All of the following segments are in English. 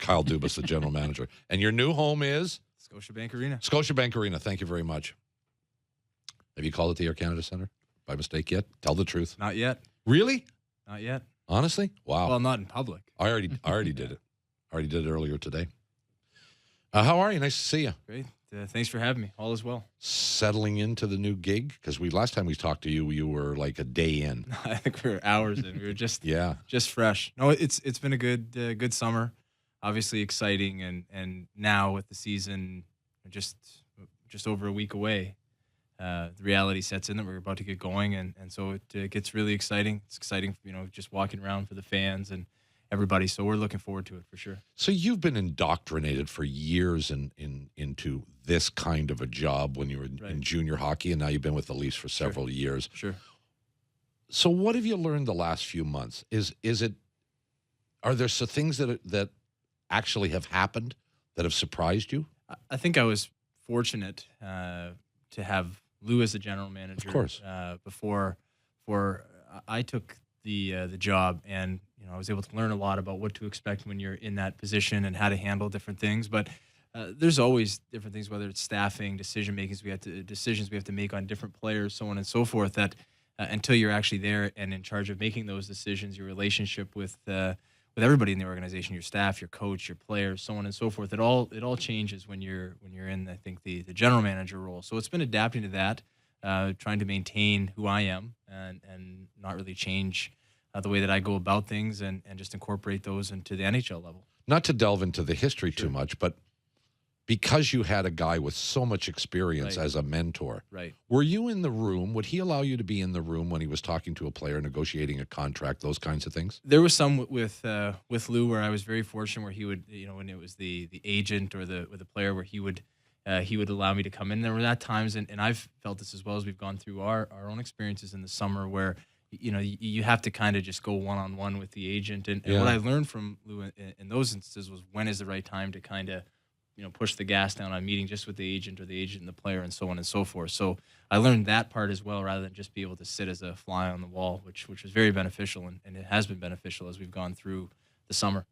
Kyle Dubas, the general manager. And your new home is? Scotiabank Arena. Scotiabank Arena. Thank you very much. Have you called it the Air Canada Centre by mistake yet? Tell the truth. Not yet. Really? Not yet. Honestly? Wow. Well, not in public. I already did it. I already did it earlier today. How are you? Nice to see you. Great. Thanks for having me. All is well. Settling into the new gig? Because last time we talked to you, you were like a day in. I think we were hours in. We were just Yeah. just fresh. No, it's been a good summer. Obviously exciting, and now with the season just over a week away, the reality sets in that we're about to get going, and so it gets really exciting. It's exciting, just walking around for the fans and everybody. So we're looking forward to it for sure. So you've been indoctrinated for years into this kind of a job when you were in junior hockey, and now you've been with the Leafs for several years. Sure. So what have you learned the last few months? Are there some things that actually have happened that have surprised you? I think I was fortunate to have Lou as the general manager. Of course. Before I took the job, and I was able to learn a lot about what to expect when you're in that position and how to handle different things. But there's always different things, whether it's staffing, decisions we have to make on different players, so on and so forth. That until you're actually there and in charge of making those decisions, your relationship with everybody in the organization, your staff, your coach, your players, so on and so forth, it all changes when you're in, I think, the general manager role. So it's been adapting to that, trying to maintain who I am and not really change the way that I go about things, and just incorporate those into the NHL level. Not to delve into the history too much, but because you had a guy with so much experience as a mentor, were you in the room? Would he allow you to be in the room when he was talking to a player, negotiating a contract, those kinds of things? There was some with Lou where I was very fortunate, where he would, when it was the agent or the player, where he would allow me to come in. There were at times, and I've felt this as well as we've gone through our own experiences in the summer, where you have to kind of just go one-on-one with the agent. And what I learned from Lou in those instances was when is the right time to kind of, push the gas down on meeting just with the agent, or the agent and the player, and so on and so forth. So I learned that part as well, rather than just be able to sit as a fly on the wall, which was very beneficial, and it has been beneficial as we've gone through the summer.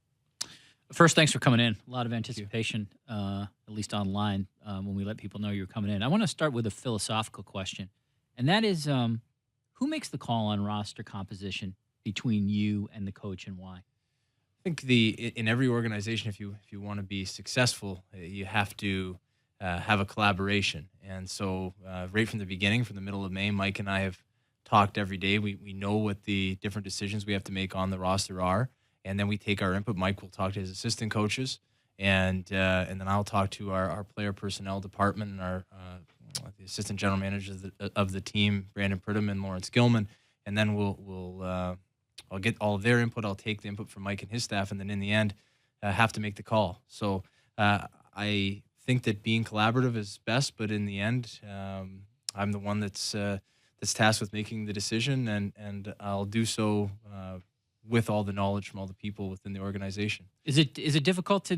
First, thanks for coming in. A lot of anticipation, at least online, when we let people know you're coming in. I want to start with a philosophical question, and that is, who makes the call on roster composition between you and the coach, and why? I think in every organization, if you want to be successful, you have to have a collaboration. And so right from the beginning, from the middle of May, Mike and I have talked every day. We know what the different decisions we have to make on the roster are, and then we take our input. Mike will talk to his assistant coaches, and then I'll talk to our player personnel department and our the assistant general managers of the team, Brandon Pridham and Lawrence Gilman, and then I'll get all of their input. I'll take the input from Mike and his staff, and then in the end, have to make the call. So I think that being collaborative is best, but in the end, I'm the one that's tasked with making the decision, and I'll do so with all the knowledge from all the people within the organization. Is it difficult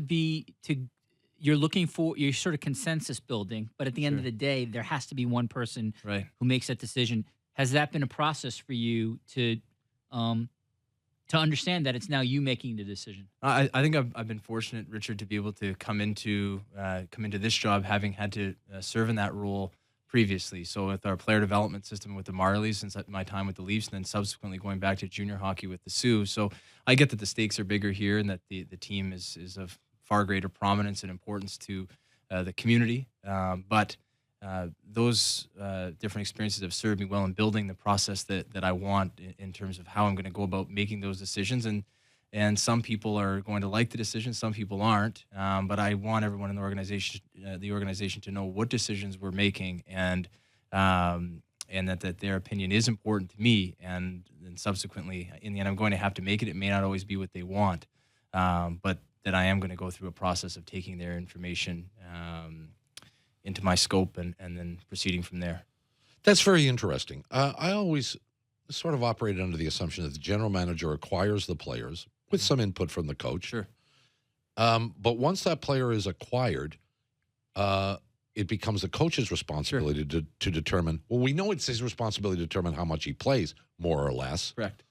you're sort of consensus building, but at the end of the day, there has to be one person who makes that decision. Has that been a process for you to understand that it's now you making the decision? I think I've been fortunate, Richard, to be able to come into this job having had to serve in that role previously. So with our player development system with the Marlies, since my time with the Leafs, and then subsequently going back to junior hockey with the Sioux. So I get that the stakes are bigger here, and that the team is of far greater prominence and importance to the community. But those different experiences have served me well in building the process that I want in terms of how I'm going to go about making those decisions. And some people are going to like the decision, some people aren't. But I want everyone in the organization to know what decisions we're making, and that their opinion is important to me. And then subsequently, in the end, I'm going to have to make it. It may not always be what they want, but that I am going to go through a process of taking their information into my scope and then proceeding from there. That's very interesting. I always sort of operated under the assumption that the general manager acquires the players with some input from the coach. Sure. But once that player is acquired, it becomes the coach's responsibility to determine, well, we know it's his responsibility to determine how much he plays, more or less. Correct.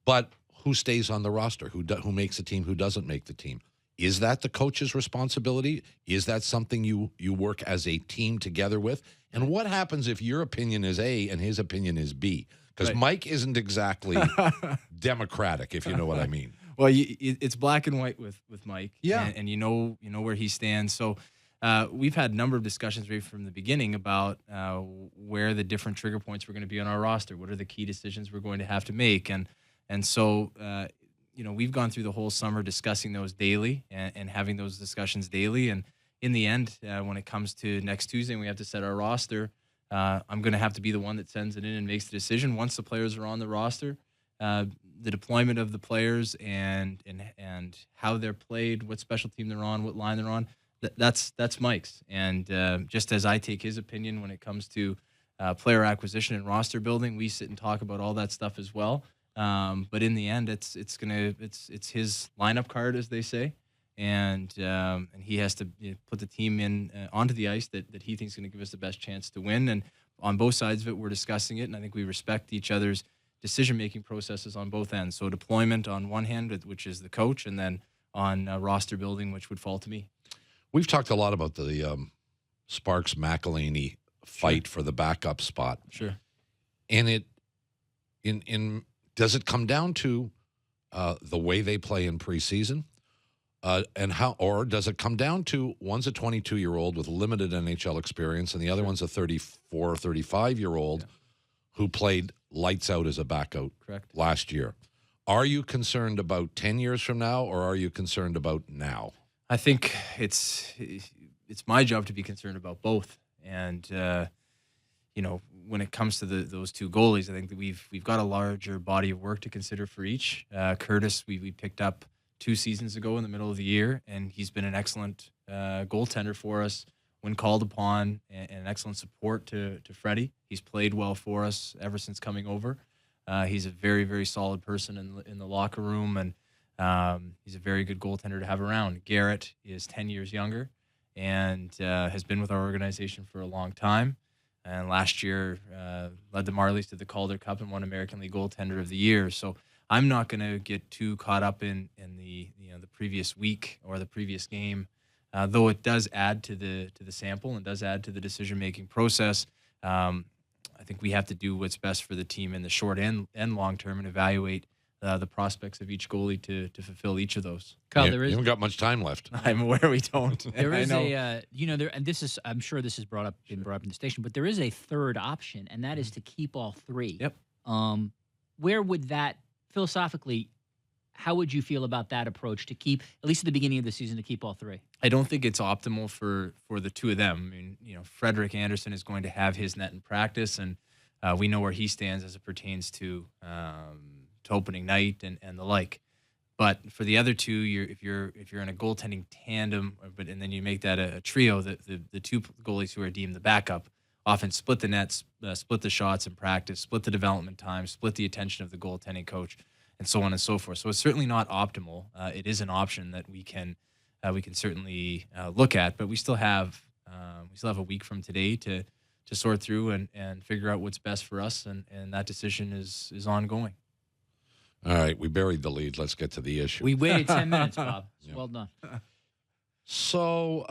But who stays on the roster, who makes the team, who doesn't make the team. Is that the coach's responsibility? Is that something you work as a team together with? And what happens if your opinion is A and his opinion is B? Because Mike isn't exactly democratic, if you know what I mean. Well, it's black and white with Mike. Yeah. And you know where he stands. So we've had a number of discussions right from the beginning about where the different trigger points were going to be on our roster. What are the key decisions we're going to have to make? And so we've gone through the whole summer discussing those daily and having those discussions daily. And in the end, when it comes to next Tuesday, and we have to set our roster, I'm going to have to be the one that sends it in and makes the decision. Once the players are on the roster, the deployment of the players and how they're played, what special team they're on, what line they're on, that's Mike's. And just as I take his opinion when it comes to player acquisition and roster building, we sit and talk about all that stuff as well. But in the end, it's his lineup card, as they say, and he has to put the team in onto the ice that he thinks is going to give us the best chance to win. And on both sides of it, we're discussing it, and I think we respect each other's decision-making processes on both ends. So deployment on one hand, which is the coach, and then on roster building, which would fall to me. We've talked a lot about the Sparks-McElhaney fight for the backup spot. Sure. And does it come down to the way they play in preseason? Or does it come down to one's a 22-year-old with limited NHL experience and the other one's a 34 or 35-year-old who played lights out as a backup last year? Are you concerned about 10 years from now, or are you concerned about now? I think it's my job to be concerned about both. And, when it comes to those two goalies, I think that we've got a larger body of work to consider for each. Curtis, we picked up 2 seasons ago in the middle of the year, and he's been an excellent goaltender for us when called upon, and an excellent support to Freddie. He's played well for us ever since coming over. He's a very, very solid person in the locker room, and he's a very good goaltender to have around. Garrett is 10 years younger and has been with our organization for a long time. And last year led the Marlies to the Calder Cup and won American League Goaltender of the Year. So I'm not going to get too caught up in the previous week or the previous game, though it does add to the sample and does add to the decision-making process. I think we have to do what's best for the team in the short and long term and evaluate the prospects of each goalie to fulfill each of those. Kyle, you haven't got much time left. I'm aware we don't. There is and this is, I'm sure this is been brought up in the station, but there is a third option, and that is to keep all 3. Yep. Where would that, philosophically, how would you feel about that approach to keep, at least at the beginning of the season, to keep all 3? I don't think it's optimal for the two of them. I mean, Frederick Anderson is going to have his net in practice, and we know where he stands as it pertains to opening night and the like. But for the other two, if you're in a goaltending tandem, and then you make that a trio, the two goalies who are deemed the backup often split the nets, split the shots in practice, split the development time, split the attention of the goaltending coach, and so on and so forth. So it's certainly not optimal. It is an option that we can certainly look at, but we still have a week from today to sort through and figure out what's best for us, and that decision is ongoing. All right, we buried the lead. Let's get to the issue. We waited 10 minutes, Bob. Yeah. Well done. So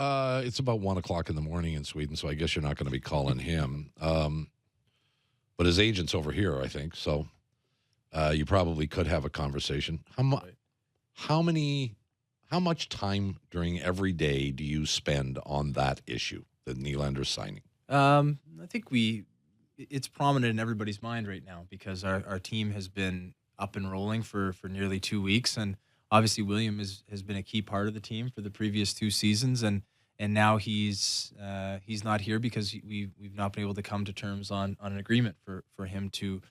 it's about 1 o'clock in the morning in Sweden, so I guess you're not going to be calling him. But his agent's over here, I think, so you probably could have a conversation. How much time during every day do you spend on that issue, the Nylander signing? I think it's prominent in everybody's mind right now because our team has been up and rolling for nearly 2 weeks, and obviously William has been a key part of the team for the previous 2 seasons, and now he's not here because we've not been able to come to terms on an agreement for him to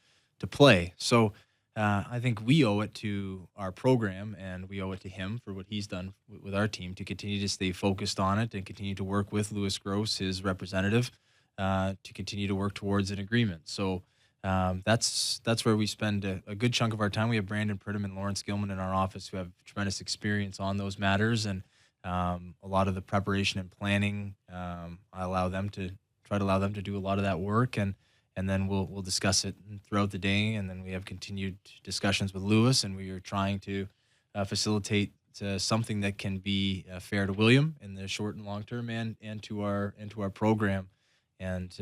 play. So I think we owe it to our program, and we owe it to him for what he's done with our team to continue to stay focused on it and continue to work with Louis Gross, his representative, to continue to work towards an agreement. So that's where we spend a good chunk of our time. We have Brandon Pridham and Lawrence Gilman in our office who have tremendous experience on those matters, and a lot of the preparation and planning. I try to allow them to do a lot of that work, and then we'll discuss it throughout the day, and then we have continued discussions with Louis, and we are trying to facilitate something that can be fair to William in the short and long term, and to our program. And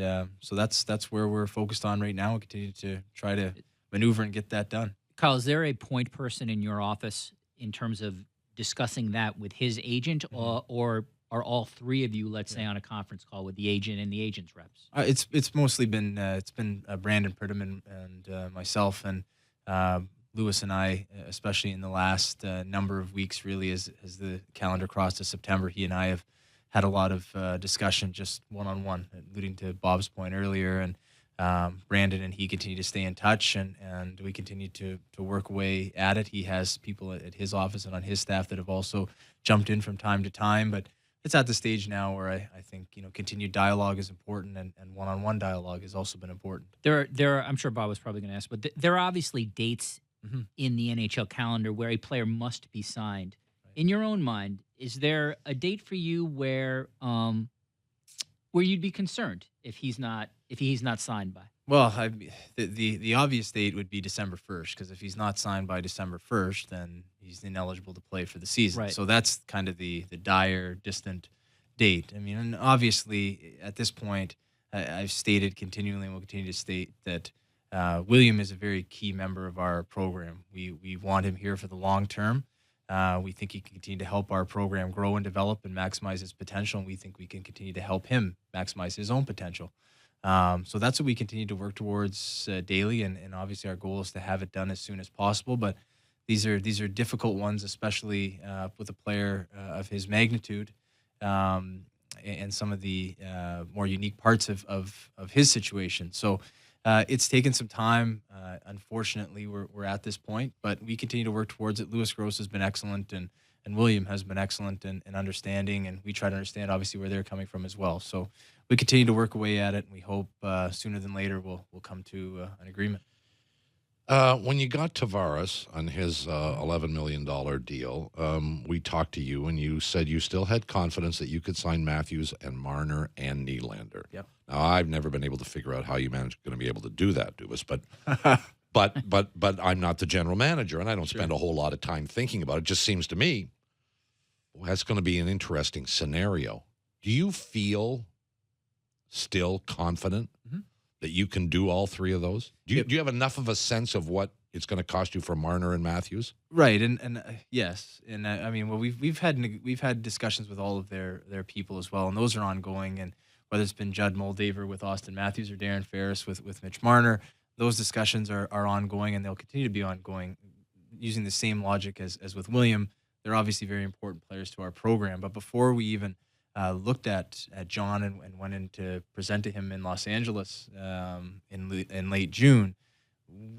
so that's where we're focused on right now. We continue to try to maneuver and get that done. Kyle, is there a point person in your office in terms of discussing that with his agent, or are all three of you, let's say, on a conference call with the agent and the agent's reps? It's mostly been Brandon Pridham and myself, and Lewis and I, especially in the last number of weeks, really, as the calendar crossed to September, he and I have had a lot of discussion just one-on-one, alluding to Bob's point earlier. And Brandon and he continue to stay in touch, and we continue to work away at it. He has people at his office and on his staff that have also jumped in from time to time, but it's at the stage now where I think, continued dialogue is important, and one-on-one dialogue has also been important. There are, I'm sure Bob was probably going to ask, but there are obviously dates in the NHL calendar where a player must be signed. Right. In your own mind, is there a date for you where you'd be concerned if he's not signed by? Well, the obvious date would be December 1st, because if he's not signed by December 1st, then he's ineligible to play for the season. Right. So that's kind of the dire, distant date. I mean, and obviously at this point, I've stated continually and will continue to state that William is a very key member of our program. We want him here for the long term. We think he can continue to help our program grow and develop and maximize its potential, and we think we can continue to help him maximize his own potential. So that's what we continue to work towards daily, and obviously our goal is to have it done as soon as possible. But these are difficult ones, especially with a player of his magnitude, and some of the more unique parts of his situation. So it's taken some time. Unfortunately, we're at this point, but we continue to work towards it. Louis Gross has been excellent, and William has been excellent in understanding, and we try to understand obviously where they're coming from as well. So we continue to work away at it, and we hope sooner than later we'll come to an agreement. When you got Tavares on his $11 million deal, we talked to you, and you said you still had confidence that you could sign Matthews and Marner and Nylander. Yep. Now, I've never been able to figure out how you managed going to be able to do that, Dubas, but but I'm not the general manager, and I don't spend a whole lot of time thinking about it. It just seems to me, well, that's going to be an interesting scenario. Do you feel still confident that you can do all three of those? Do you have enough of a sense of what it's going to cost you for Marner and Matthews? Right, and yes, and I mean, well, we've had discussions with all of their people as well, and those are ongoing. And whether it's been Judd Moldaver with Austin Matthews or Darren Ferris with Mitch Marner, those discussions are ongoing, and they'll continue to be ongoing, using the same logic as with William. They're obviously very important players to our program, but before we even looked at John and went in to present to him in Los Angeles in late June,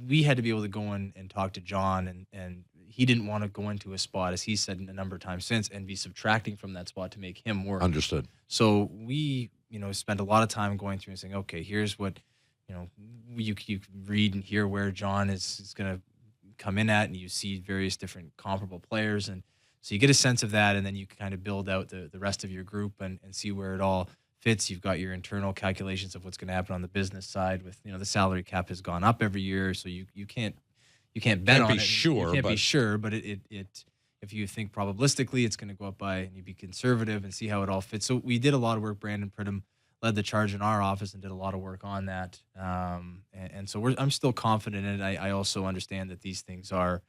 we had to be able to go in and talk to John, and he didn't want to go into a spot, as he said a number of times since, and be subtracting from that spot to make him work. Understood. So we, spent a lot of time going through and saying, okay, here's what, you can read and hear where John is going to come in at, and you see various different comparable players, and so you get a sense of that, and then you can kind of build out the rest of your group and see where it all fits. You've got your internal calculations of what's going to happen on the business side with, the salary cap has gone up every year, so you can't bet on it. Sure, you can't be sure, but it if you think probabilistically it's going to go up by, and you be conservative and see how it all fits. So we did a lot of work. Brandon Pridham led the charge in our office and did a lot of work on that. And so I'm still confident in it. I also understand that these things are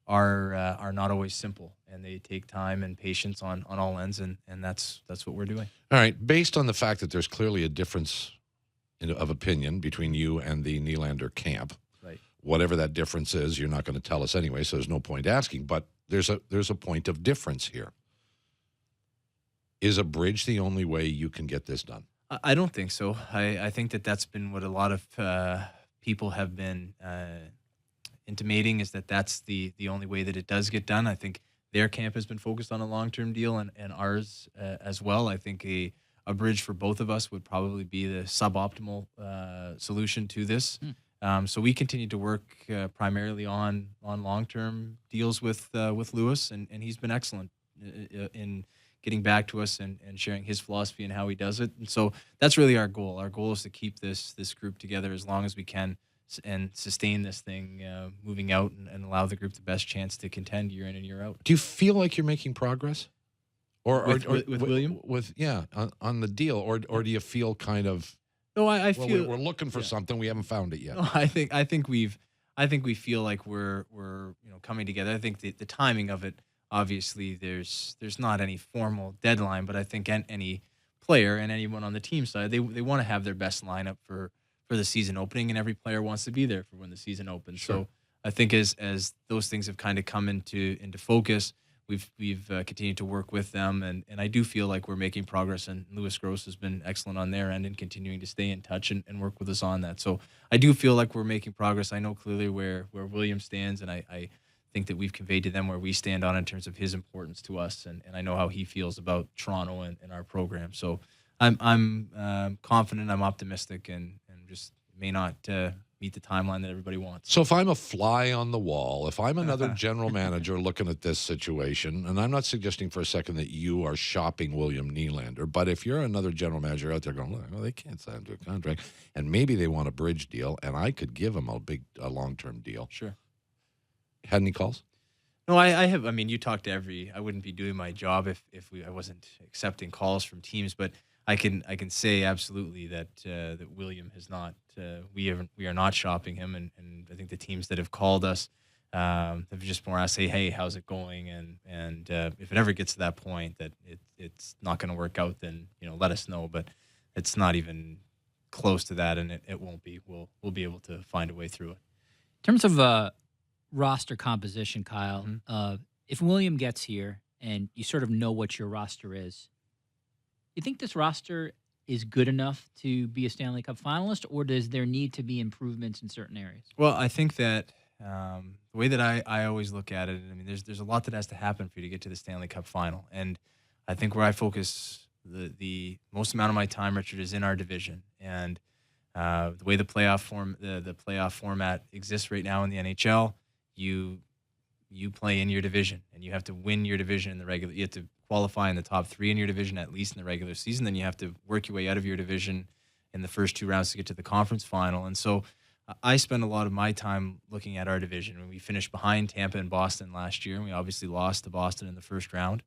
not always simple, and they take time and patience on all ends, and that's what we're doing. All right. Based on the fact that there's clearly a difference of opinion between you and the Nylander camp, right? Whatever that difference is, you're not going to tell us anyway, so there's no point asking. But there's a point of difference here. Is a bridge the only way you can get this done? I don't think so. I think that's been what a lot of people have been intimating, is that's the only way that it does get done. I think their camp has been focused on a long-term deal, and ours as well. I think a bridge for both of us would probably be the suboptimal solution to this. So we continue to work primarily on long-term deals with Lewis, and he's been excellent in getting back to us and sharing his philosophy and how he does it. And so that's really our goal. Our goal is to keep this group together as long as we can, and sustain this thing moving out and allow the group the best chance to contend year in and year out. Do you feel like you're making progress? With William? On the deal, or do you feel kind of? No, I feel we're looking for something, we haven't found it yet. No, I think we feel like we're coming together. I think the timing of it, obviously, there's not any formal deadline, but I think any player and anyone on the team side, they want to have their best lineup for the season opening, and every player wants to be there for when the season opens. Sure. So I think as those things have kind of come into focus, we've continued to work with them, and I do feel like we're making progress, and Louis Gross has been excellent on their end and continuing to stay in touch and work with us on that. So I do feel like we're making progress. I know clearly where William stands, and I think that we've conveyed to them where we stand on in terms of his importance to us, and I know how he feels about Toronto and our program. So I'm confident, I'm optimistic, and just may not meet the timeline that everybody wants. So if I'm a fly on the wall, if I'm another general manager looking at this situation, and I'm not suggesting for a second that you are shopping William Nylander, but if you're another general manager out there going, look, well, they can't sign to a contract, and maybe they want a bridge deal, and I could give them a long-term deal. Sure. Had any calls? No, I have. I mean, you talk to I wouldn't be doing my job if I wasn't accepting calls from teams, but I can say absolutely that William has not. We are not shopping him, and I think the teams that have called us have just more asked, hey, how's it going? And if it ever gets to that point that it's not going to work out, then let us know. But it's not even close to that, and it won't be. We'll be able to find a way through it. In terms of roster composition, Kyle, if William gets here and you sort of know what your roster is, you think this roster is good enough to be a Stanley Cup finalist, or does there need to be improvements in certain areas? Well, I think that the way that I always look at it, I mean, there's a lot that has to happen for you to get to the Stanley Cup final, and I think where I focus the most amount of my time, Richard, is in our division, and the way the playoff format exists right now in the NHL, you play in your division, and you have to win your division in the regular. You have to qualify in the top 3 in your division, at least in the regular season. Then you have to work your way out of your division in the first 2 rounds to get to the conference final. And so I spend a lot of my time looking at our division. We finished behind Tampa and Boston last year, and we obviously lost to Boston in the first round.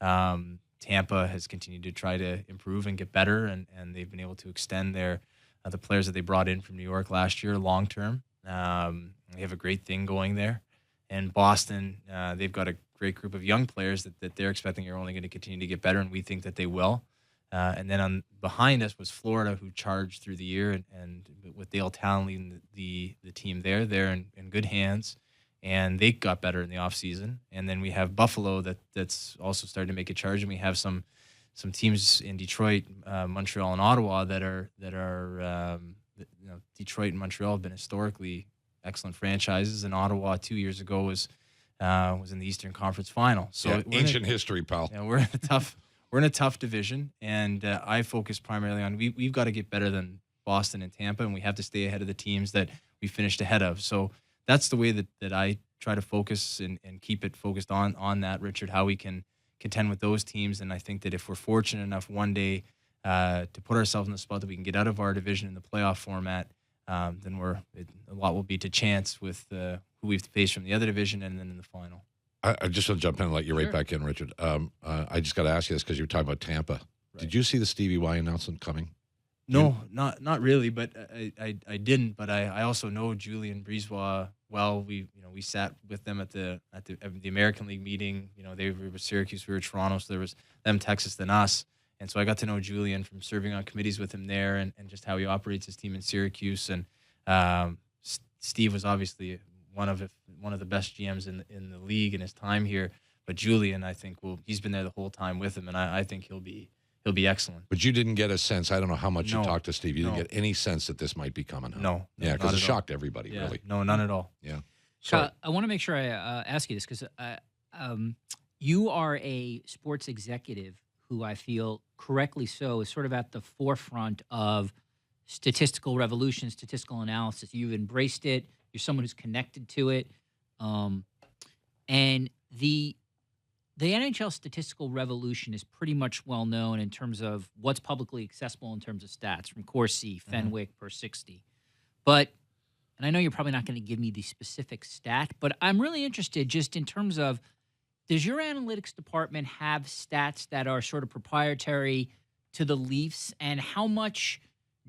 Tampa has continued to try to improve and get better, and they've been able to extend the players that they brought in from New York last year long term. They have a great thing going there. And Boston, they've got a great group of young players that they're expecting are only going to continue to get better, and we think that they will. And then behind us was Florida, who charged through the year, and with Dale Talon leading the team there, they're in good hands, and they got better in the offseason. And then we have Buffalo that's also starting to make a charge, and we have some teams in Detroit, Montreal, and Ottawa that are Detroit and Montreal have been historically excellent franchises, and Ottawa 2 years ago was in the Eastern Conference Final. So ancient history, pal. Yeah, we're in a tough division, and I focus primarily on we've got to get better than Boston and Tampa, and we have to stay ahead of the teams that we finished ahead of. So that's the way that I try to focus and keep it focused on that, Richard, how we can contend with those teams. And I think that if we're fortunate enough one day to put ourselves in the spot that we can get out of our division in the playoff format, then a lot will be to chance with who we've faced from the other division and then in the final. I just want to jump in and let you right back in, Richard. I just got to ask you this because you were talking about Tampa. Right. Did you see the Stevie Y announcement coming? No, not really, but I didn't. But I also know Julien Brisebois well. We sat with them at the American League meeting. They were with Syracuse, we were Toronto, so there was them Texas than us. And so I got to know Julien from serving on committees with him there, and just how he operates his team in Syracuse. And Steve was obviously one of the best GMs in the league in his time here. But Julien, I think, he's been there the whole time with him, and I think he'll be excellent. But you didn't get a sense. I don't know how much you talked to Steve. You didn't get any sense that this might be coming. No. Yeah, because it shocked everybody, really. No, none at all. Yeah. So I want to make sure I ask you this, because you are a sports executive who I feel correctly so is sort of at the forefront of statistical revolution, statistical analysis. You've embraced it. You're someone who's connected to it. And the NHL statistical revolution is pretty much well known in terms of what's publicly accessible in terms of stats from Corsi, Fenwick, per 60. But and I know you're probably not going to give me the specific stat, but I'm really interested just in terms of, does your analytics department have stats that are sort of proprietary to the Leafs, and how much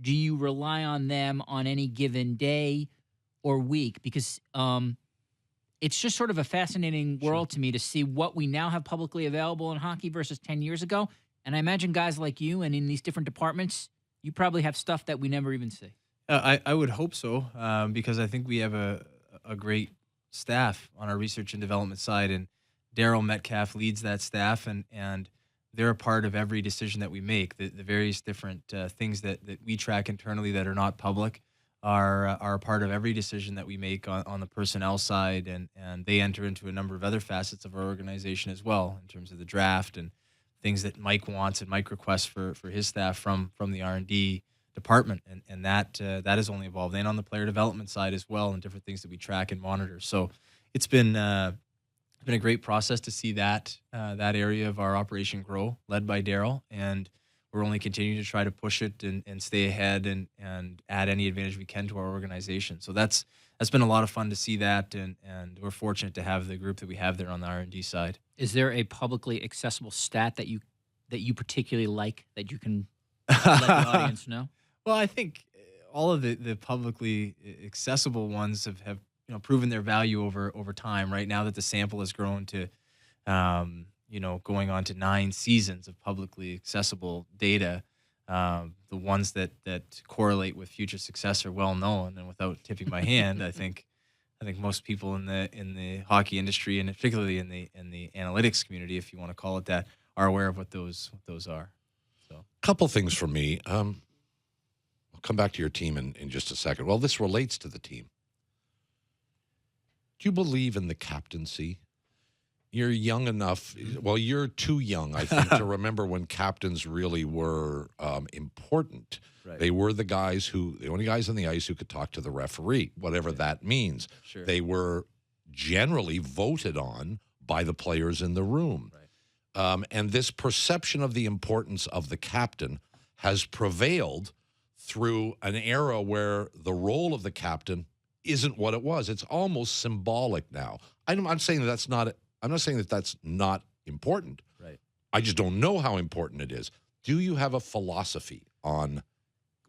do you rely on them on any given day or week? Because it's just sort of a fascinating world to me to see what we now have publicly available in hockey versus 10 years ago. And I imagine guys like you and in these different departments, you probably have stuff that we never even see. I would hope so, because I think we have a great staff on our research and development side, and Daryl Metcalf leads that staff, and they're a part of every decision that we make. The various different things that we track internally that are not public are a part of every decision that we make on the personnel side, and they enter into a number of other facets of our organization as well, in terms of the draft and things that Mike wants and Mike requests for his staff from the R&D department, and that has only evolved. And on the player development side as well, and different things that we track and monitor. So it's been a great process to see that area of our operation grow, led by Daryl, and we're only continuing to try to push it and stay ahead and add any advantage we can to our organization. So that's been a lot of fun to see that, and we're fortunate to have the group that we have there on the R&D side. Is there a publicly accessible stat that you particularly like that you can let the audience know? Well, I think all of the publicly accessible ones have proven their value over time. Right now that the sample has grown to going on to 9 seasons of publicly accessible data, the ones that correlate with future success are well known. And without tipping my hand, I think most people in the hockey industry, and particularly in the analytics community, if you want to call it that, are aware of what those are. So, couple things for me. I'll come back to your team in just a second. Well, this relates to the team. Do you believe in the captaincy? You're young enough. Well, you're too young, I think, to remember when captains really were important. Right. They were the only guys on the ice who could talk to the referee, whatever that means. Sure. They were generally voted on by the players in the room. Right. And this perception of the importance of the captain has prevailed through an era where the role of the captain isn't what it was. It's almost symbolic now. I'm saying that's not. I'm not saying that that's not important. Right. I just don't know how important it is. Do you have a philosophy on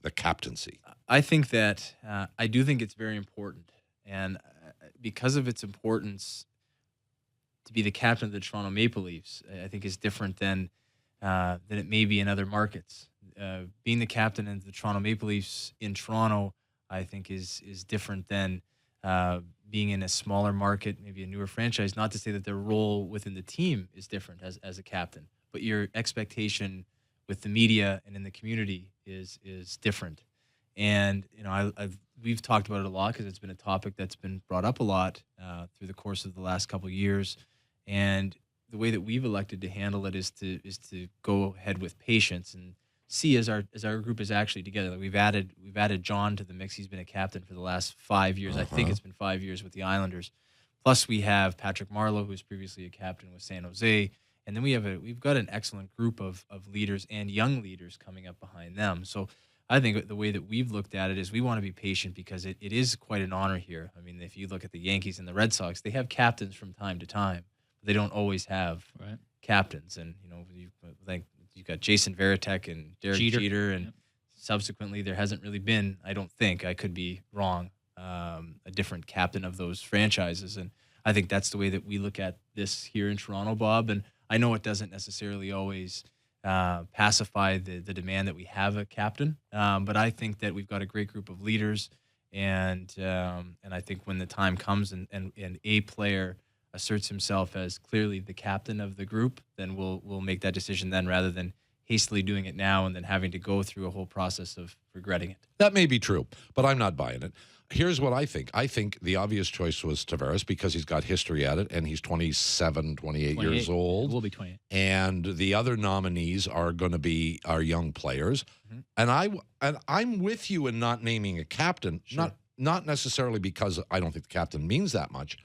the captaincy? I think that I do think it's very important, and because of its importance, to be the captain of the Toronto Maple Leafs, I think is different than it may be in other markets. Being the captain of the Toronto Maple Leafs in Toronto, I think is different than being in a smaller market, maybe a newer franchise. Not to say that their role within the team is different as a captain, but your expectation with the media and in the community is different. And we've talked about it a lot because it's been a topic that's been brought up a lot through the course of the last couple of years. And the way that we've elected to handle it is to go ahead with patience and see as our group is actually together. Like we've added John to the mix. He's been a captain for the last 5 years. I think it's been 5 years with the Islanders. Plus we have Patrick Marleau, who was previously a captain with San Jose, and then we've got an excellent group of leaders and young leaders coming up behind them. So I think the way that we've looked at it is we want to be patient because it is quite an honor here. I mean, if you look at the Yankees and the Red Sox, they have captains from time to time, but they don't always have captains. And you've got Jason Varitek and Derek Jeter, and subsequently there hasn't really been, I don't think, I could be wrong, a different captain of those franchises. And I think that's the way that we look at this here in Toronto, Bob. And I know it doesn't necessarily always pacify the demand that we have a captain, but I think that we've got a great group of leaders, and I think when the time comes and a player asserts himself as clearly the captain of the group, then we'll make that decision then, rather than hastily doing it now and then having to go through a whole process of regretting it. That may be true, but I'm not buying it. Here's what I think. I think the obvious choice was Tavares because he's got history at it, and he's 28 years old. Will be 28. And the other nominees are going to be our young players. Mm-hmm. And I'm with you in not naming a captain, not necessarily because I don't think the captain means that much.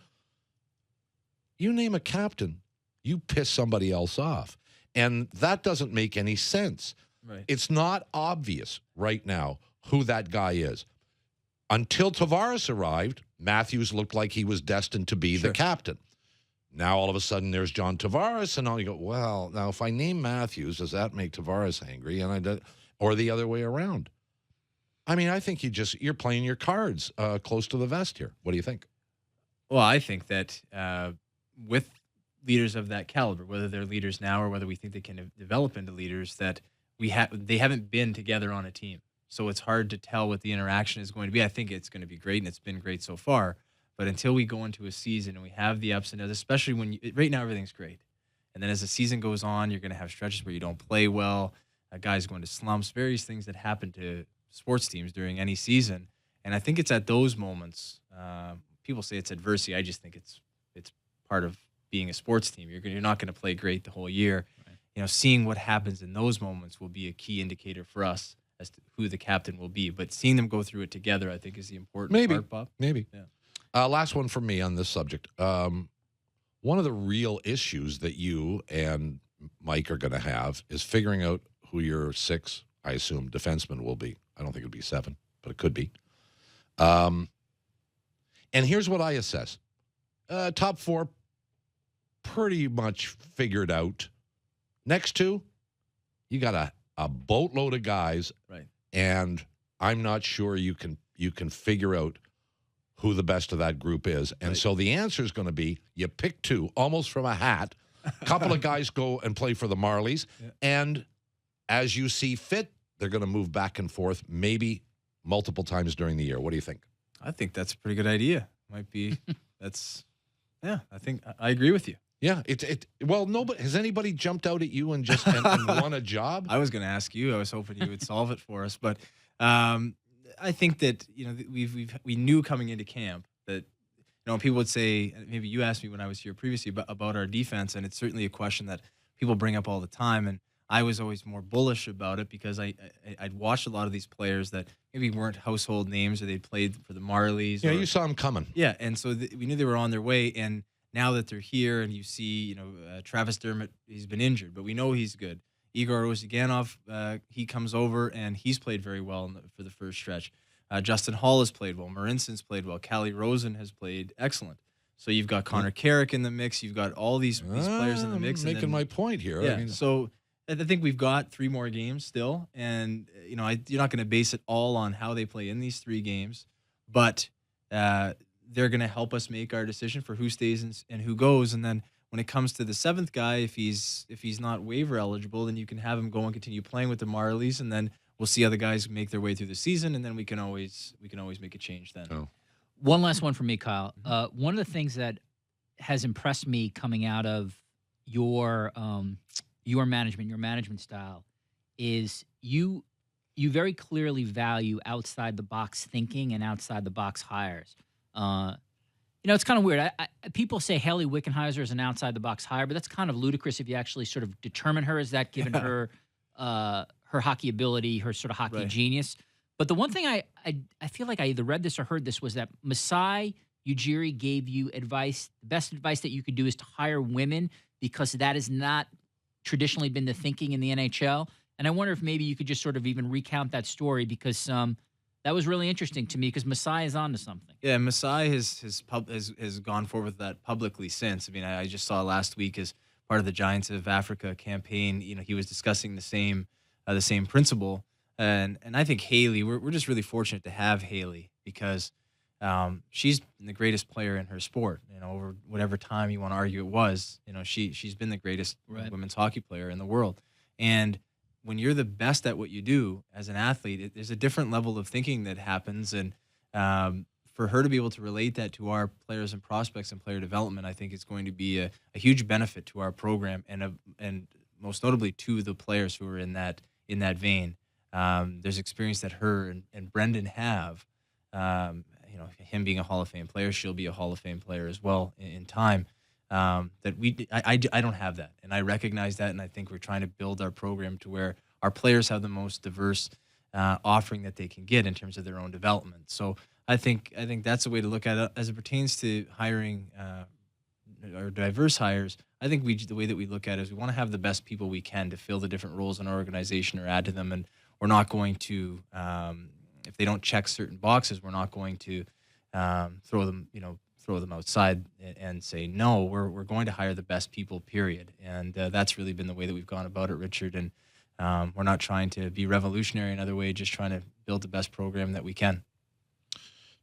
You name a captain, you piss somebody else off. And that doesn't make any sense. Right. It's not obvious right now who that guy is. Until Tavares arrived, Matthews looked like he was destined to be the captain. Now, all of a sudden, there's John Tavares, and all you go, well, now, if I name Matthews, does that make Tavares angry? Or the other way around? I mean, I think you're playing your cards close to the vest here. What do you think? Well, I think that with leaders of that caliber, whether they're leaders now or whether we think they can develop into leaders, that they haven't been together on a team. So it's hard to tell what the interaction is going to be. I think it's going to be great, and it's been great so far. But until we go into a season and we have the ups and downs, especially when right now everything's great. And then as the season goes on, you're going to have stretches where you don't play well, guys going to slumps, various things that happen to sports teams during any season. And I think it's at those moments, people say it's adversity. I just think it's part of being a sports team. You're not going to play great the whole year. Right. Seeing what happens in those moments will be a key indicator for us as to who the captain will be. But seeing them go through it together, I think, is the important part, Bob. Maybe. Yeah. Last one from me on this subject. One of the real issues that you and Mike are going to have is figuring out who your 6, I assume, defenseman will be. I don't think it'll be 7, but it could be. And here's what I assess. Top 4, pretty much figured out. Next 2, you got a boatload of guys, right? And I'm not sure you can figure out who the best of that group is. And so the answer is going to be you pick 2, almost from a hat. A couple of guys go and play for the Marlies. Yeah. And as you see fit, they're going to move back and forth, maybe multiple times during the year. What do you think? I think that's a pretty good idea. Might be, I think I agree with you. Yeah. Well, nobody, has anybody jumped out at you and just and won a job? I was going to ask you. I was hoping you would solve it for us. But I think that, we knew coming into camp that, people would say, maybe you asked me when I was here previously about our defense, and it's certainly a question that people bring up all the time. And I was always more bullish about it because I'd watched a lot of these players that maybe weren't household names or they'd played for the Marlies. Yeah, you saw them coming. Yeah, and so we knew they were on their way. And now that they're here and you see, Travis Dermott, he's been injured, but we know he's good. Igor Ozhiganov, he comes over and he's played very well for the first stretch. Justin Hall has played well. Marinson's played well. Callie Rosen has played excellent. So you've got Connor Carrick in the mix. You've got all these players in the mix. I'm making my point here. Yeah, so I think we've got 3 more games still. And, you're not going to base it all on how they play in these 3 games. But they're going to help us make our decision for who stays and who goes. And then when it comes to the 7th guy, if he's not waiver eligible, then you can have him go and continue playing with the Marlies, and then we'll see how the guys make their way through the season, and then we can always make a change then. Oh. One last one for me, Kyle. One of the things that has impressed me coming out of your management style, is you very clearly value outside the box thinking and outside the box hires. It's kind of weird. People say Haley Wickenheiser is an outside-the-box hire, but that's kind of ludicrous if you actually sort of determine her as that, given her hockey ability, her sort of hockey genius. But the one thing I feel like I either read this or heard this was that Masai Ujiri gave you advice. The best advice that you could do is to hire women because that has not traditionally been the thinking in the NHL. And I wonder if maybe you could just sort of even recount that story because that was really interesting to me because Masai is on to something. Yeah, Masai has gone forward with that publicly since. I mean, I just saw last week as part of the Giants of Africa campaign, he was discussing the same principle. And I think Haley, we're just really fortunate to have Haley because she's the greatest player in her sport. Over whatever time you want to argue it was, she's been the greatest women's hockey player in the world. And when you're the best at what you do as an athlete, there's a different level of thinking that happens. And for her to be able to relate that to our players and prospects and player development, I think it's going to be a huge benefit to our program and most notably to the players who are in that vein. There's experience that her and Brendan have. Him being a Hall of Fame player, she'll be a Hall of Fame player as well in time. I don't have that, and I recognize that, and I think we're trying to build our program to where our players have the most diverse offering that they can get in terms of their own development. So I think that's a way to look at it as it pertains to hiring or diverse hires. I think the way that we look at it is we want to have the best people we can to fill the different roles in our organization or add to them, and we're not going to if they don't check certain boxes, we're not going to throw them outside and say, no, we're going to hire the best people, period. And that's really been the way that we've gone about it, Richard. And we're not trying to be revolutionary another way, just trying to build the best program that we can.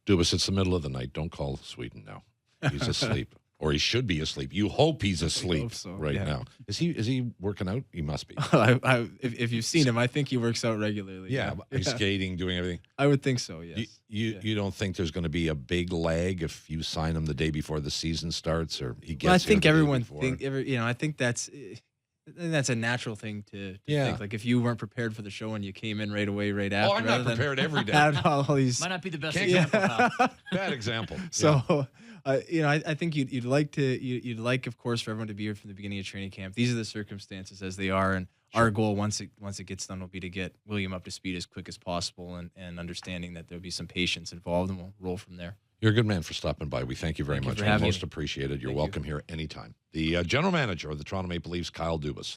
Dubas, it's the middle of the night. Don't call Sweden now. He's asleep. Or he should be asleep. You hope he's asleep now. Is he working out? He must be. If you've seen him, I think he works out regularly. Yeah, he's skating, doing everything. I would think so, yes. You don't think there's going to be a big lag if you sign him the day before the season starts, or he gets? Well, I think everyone I think that's a natural thing to think. Like if you weren't prepared for the show and you came in right away, right after. Oh, I'm not prepared every day. Might not be the best example. Bad example. So. I think you'd like, of course, for everyone to be here from the beginning of training camp. These are the circumstances as they are, and our goal once it gets done will be to get William up to speed as quick as possible, and understanding that there'll be some patience involved, and we'll roll from there. You're a good man for stopping by. We thank you very much. Most appreciated. You're welcome here anytime. The general manager of the Toronto Maple Leafs, Kyle Dubas.